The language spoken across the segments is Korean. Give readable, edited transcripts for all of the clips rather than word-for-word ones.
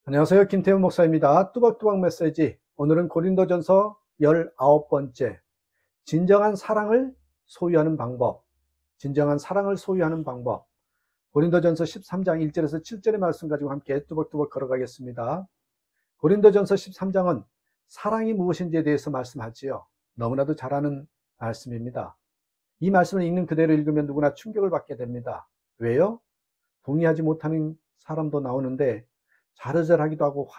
안녕하세요. 김태훈 목사입니다. 뚜벅뚜벅 메시지. 오늘은 고린도전서 19번째. 진정한 사랑을 소유하는 방법. 진정한 사랑을 소유하는 방법. 고린도전서 13장 1절에서 7절의 말씀 가지고 함께 뚜벅뚜벅 걸어가겠습니다. 고린도전서 13장은 사랑이 무엇인지에 대해서 말씀하지요. 너무나도 잘 아는 말씀입니다. 이 말씀을 읽는 그대로 읽으면 누구나 충격을 받게 됩니다. 왜요? 동의하지 못하는 사람도 나오는데 자르자르하기도 하고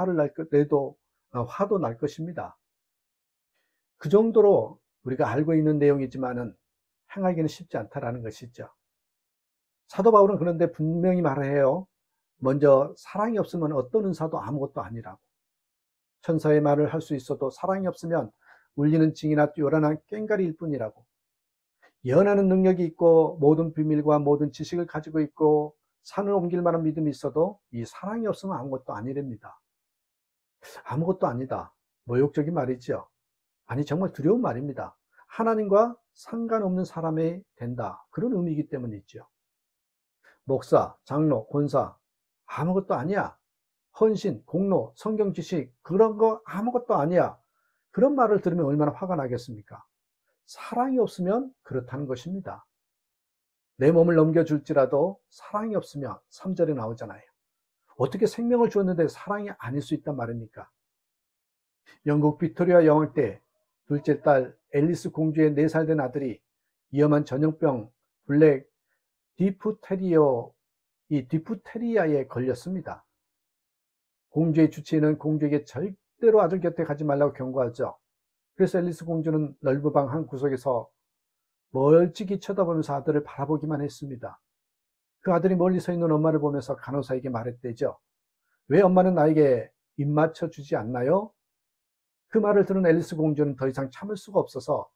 내도 화도 날 것입니다. 그 정도로 우리가 알고 있는 내용이지만은 행하기는 쉽지 않다라는 것이죠. 사도 바울은 그런데 분명히 말해요. 먼저 사랑이 없으면 어떤 은사도 아무것도 아니라고. 천사의 말을 할 수 있어도 사랑이 없으면 울리는 징이나 요란한 꽹가리일 뿐이라고. 예언하는 능력이 있고 모든 비밀과 모든 지식을 가지고 있고 산을 옮길 만한 믿음이 있어도 이 사랑이 없으면 아무것도 아니랍니다. 아무것도 아니다. 모욕적인 말이죠. 아니 정말 두려운 말입니다. 하나님과 상관없는 사람이 된다. 그런 의미이기 때문이죠. 목사, 장로, 권사 아무것도 아니야. 헌신, 공로, 성경 지식 그런 거 아무것도 아니야. 그런 말을 들으면 얼마나 화가 나겠습니까? 사랑이 없으면 그렇다는 것입니다. 내 몸을 넘겨줄지라도 사랑이 없으면 3절에 나오잖아요. 어떻게 생명을 주었는데 사랑이 아닐 수 있단 말입니까? 영국 빅토리아 여왕 때 둘째 딸 앨리스 공주의 4살 된 아들이 위험한 전염병 블랙 디프테리아에 걸렸습니다. 공주의 주치의는 공주에게 절대로 아들 곁에 가지 말라고 경고하죠. 그래서 앨리스 공주는 넓은 방 한 구석에서 멀찍이 쳐다보면서 아들을 바라보기만 했습니다. 그 아들이 멀리 서 있는 엄마를 보면서 간호사에게 말했대죠. 왜 엄마는 나에게 입 맞춰 주지 않나요? 그 말을 들은 앨리스 공주는 더 이상 참을 수가 없어서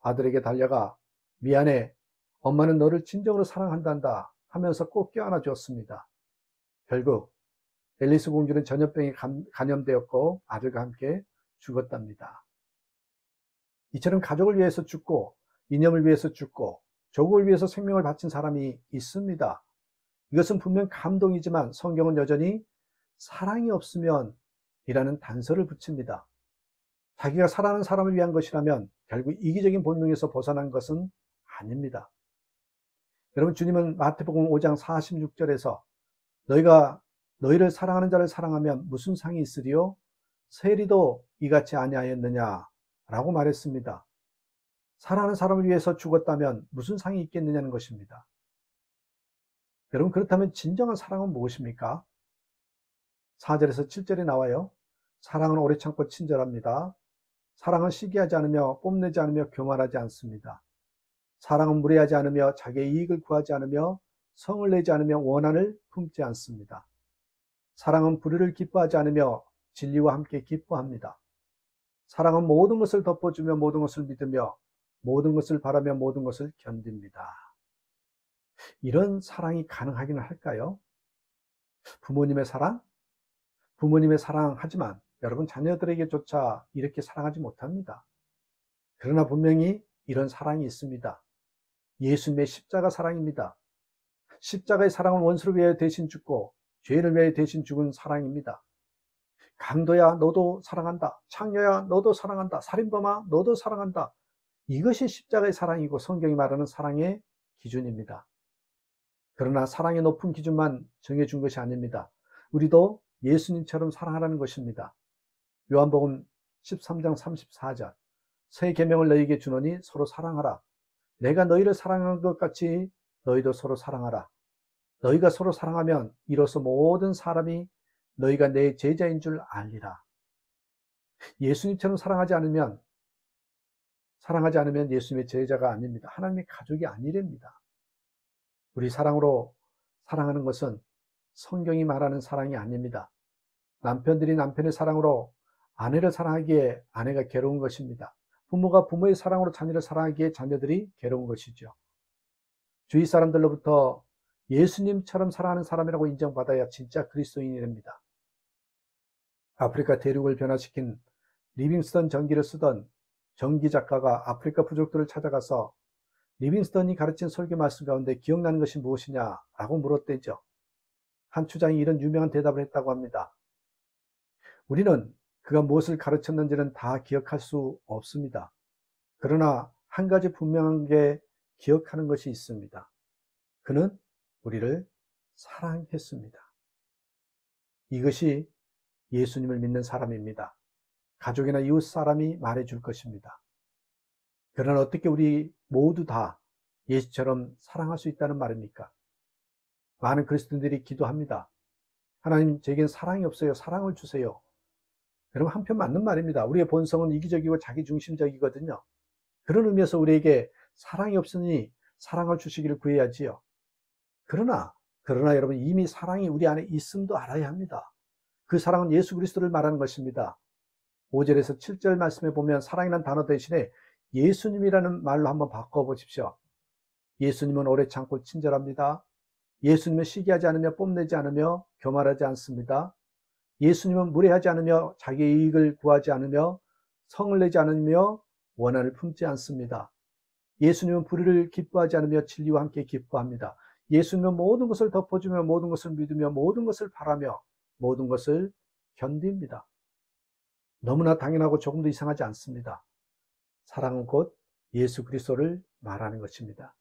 아들에게 달려가 미안해, 엄마는 너를 진정으로 사랑한단다 하면서 꼭 껴안아 주었습니다. 결국 앨리스 공주는 전염병에 감염되었고 아들과 함께 죽었답니다. 이처럼 가족을 위해서 죽고 이념을 위해서 죽고 조국을 위해서 생명을 바친 사람이 있습니다. 이것은 분명 감동이지만 성경은 여전히 사랑이 없으면 이라는 단서를 붙입니다. 자기가 사랑하는 사람을 위한 것이라면 결국 이기적인 본능에서 벗어난 것은 아닙니다. 여러분, 주님은 마태복음 5장 46절에서 너희가 너희를 사랑하는 자를 사랑하면 무슨 상이 있으리요? 세리도 이같이 아니하였느냐 라고 말했습니다. 사랑하는 사람을 위해서 죽었다면 무슨 상이 있겠느냐는 것입니다. 여러분, 그렇다면 진정한 사랑은 무엇입니까? 4절에서 7절에 나와요. 사랑은 오래 참고 친절합니다. 사랑은 시기하지 않으며 뽐내지 않으며 교만하지 않습니다. 사랑은 무례하지 않으며 자기의 이익을 구하지 않으며 성을 내지 않으며 원한을 품지 않습니다. 사랑은 불의를 기뻐하지 않으며 진리와 함께 기뻐합니다. 사랑은 모든 것을 덮어주며 모든 것을 믿으며 모든 것을 바라며 모든 것을 견딥니다. 이런 사랑이 가능하기는 할까요? 부모님의 사랑? 부모님의 사랑하지만 여러분 자녀들에게조차 이렇게 사랑하지 못합니다. 그러나 분명히 이런 사랑이 있습니다. 예수님의 십자가 사랑입니다. 십자가의 사랑은 원수를 위하여 대신 죽고 죄인을 위하여 대신 죽은 사랑입니다. 강도야 너도 사랑한다. 창녀야 너도 사랑한다. 살인범아 너도 사랑한다. 이것이 십자가의 사랑이고 성경이 말하는 사랑의 기준입니다. 그러나 사랑의 높은 기준만 정해준 것이 아닙니다. 우리도 예수님처럼 사랑하라는 것입니다. 요한복음 13장 34절 새 계명을 너희에게 주노니 서로 사랑하라. 내가 너희를 사랑한 것 같이 너희도 서로 사랑하라. 너희가 서로 사랑하면 이로써 모든 사람이 너희가 내 제자인 줄 알리라. 예수님처럼 사랑하지 않으면 예수님의 제자가 아닙니다. 하나님의 가족이 아니랍니다. 우리 사랑으로 사랑하는 것은 성경이 말하는 사랑이 아닙니다. 남편들이 남편의 사랑으로 아내를 사랑하기에 아내가 괴로운 것입니다. 부모가 부모의 사랑으로 자녀를 사랑하기에 자녀들이 괴로운 것이죠. 주위 사람들로부터 예수님처럼 사랑하는 사람이라고 인정받아야 진짜 그리스도인이랍니다. 아프리카 대륙을 변화시킨 리빙스턴 전기를 쓰던 전기 작가가 아프리카 부족들을 찾아가서 리빙스턴이 가르친 설교 말씀 가운데 기억나는 것이 무엇이냐라고 물었대죠. 한 추장이 이런 유명한 대답을 했다고 합니다. 우리는 그가 무엇을 가르쳤는지는 다 기억할 수 없습니다. 그러나 한 가지 분명한 게 기억하는 것이 있습니다. 그는 우리를 사랑했습니다. 이것이 예수님을 믿는 사람입니다. 가족이나 이웃 사람이 말해줄 것입니다. 그러나 어떻게 우리 모두 다 예수처럼 사랑할 수 있다는 말입니까? 많은 그리스도인들이 기도합니다. 하나님, 제겐 사랑이 없어요. 사랑을 주세요. 여러분, 한편 맞는 말입니다. 우리의 본성은 이기적이고 자기중심적이거든요. 그런 의미에서 우리에게 사랑이 없으니 사랑을 주시기를 구해야지요. 그러나 여러분, 이미 사랑이 우리 안에 있음도 알아야 합니다. 그 사랑은 예수 그리스도를 말하는 것입니다. 5절에서 7절 말씀에 보면 사랑이라는 단어 대신에 예수님이라는 말로 한번 바꿔보십시오. 예수님은 오래 참고 친절합니다. 예수님은 시기하지 않으며 뽐내지 않으며 교만하지 않습니다. 예수님은 무례하지 않으며 자기의 이익을 구하지 않으며 성을 내지 않으며 원한을 품지 않습니다. 예수님은 불의를 기뻐하지 않으며 진리와 함께 기뻐합니다. 예수님은 모든 것을 덮어주며 모든 것을 믿으며 모든 것을 바라며 모든 것을 견딥니다. 너무나 당연하고 조금도 이상하지 않습니다. 사랑은 곧 예수 그리스도를 말하는 것입니다.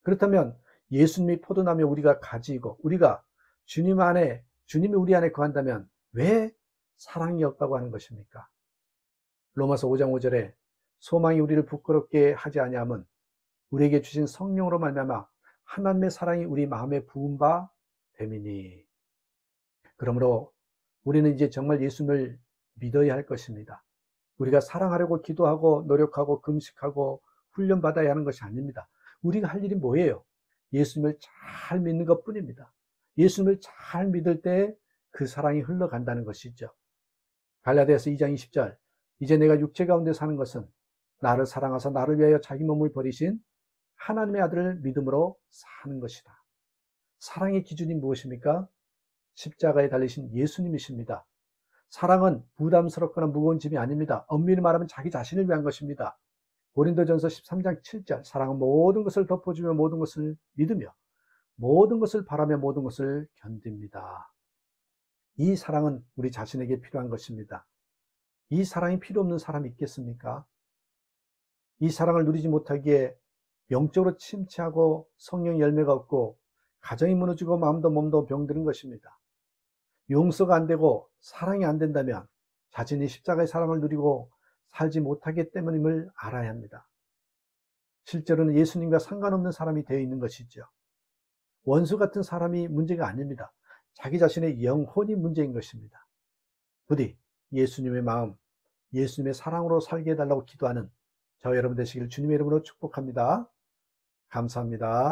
그렇다면 예수님이 포도나무 우리가 가지고 우리가 주님이 우리 안에 거한다면 왜 사랑이 없다고 하는 것입니까? 로마서 5장 5절에 소망이 우리를 부끄럽게 하지 아니함은 우리에게 주신 성령으로 말미암아 하나님의 사랑이 우리 마음에 부은 바 됨이니. 그러므로 우리는 이제 정말 예수님을 믿어야 할 것입니다. 우리가 사랑하려고 기도하고 노력하고 금식하고 훈련받아야 하는 것이 아닙니다. 우리가 할 일이 뭐예요? 예수님을 잘 믿는 것 뿐입니다. 예수님을 잘 믿을 때 그 사랑이 흘러간다는 것이죠. 갈라디아서 2장 20절, 이제 내가 육체 가운데 사는 것은 나를 사랑하사 나를 위하여 자기 몸을 버리신 하나님의 아들을 믿음으로 사는 것이다. 사랑의 기준이 무엇입니까? 십자가에 달리신 예수님이십니다. 사랑은 부담스럽거나 무거운 짐이 아닙니다. 엄밀히 말하면 자기 자신을 위한 것입니다. 고린도전서 13장 7절, 사랑은 모든 것을 덮어주며 모든 것을 믿으며 모든 것을 바라며 모든 것을 견딥니다. 이 사랑은 우리 자신에게 필요한 것입니다. 이 사랑이 필요 없는 사람이 있겠습니까? 이 사랑을 누리지 못하기에 영적으로 침체하고 성령 열매가 없고 가정이 무너지고 마음도 몸도 병드는 것입니다. 용서가 안 되고 사랑이 안 된다면 자신이 십자가의 사랑을 누리고 살지 못하기 때문임을 알아야 합니다. 실제로는 예수님과 상관없는 사람이 되어 있는 것이죠. 원수 같은 사람이 문제가 아닙니다. 자기 자신의 영혼이 문제인 것입니다. 부디 예수님의 마음, 예수님의 사랑으로 살게 해달라고 기도하는 저 여러분 되시길 주님의 이름으로 축복합니다. 감사합니다.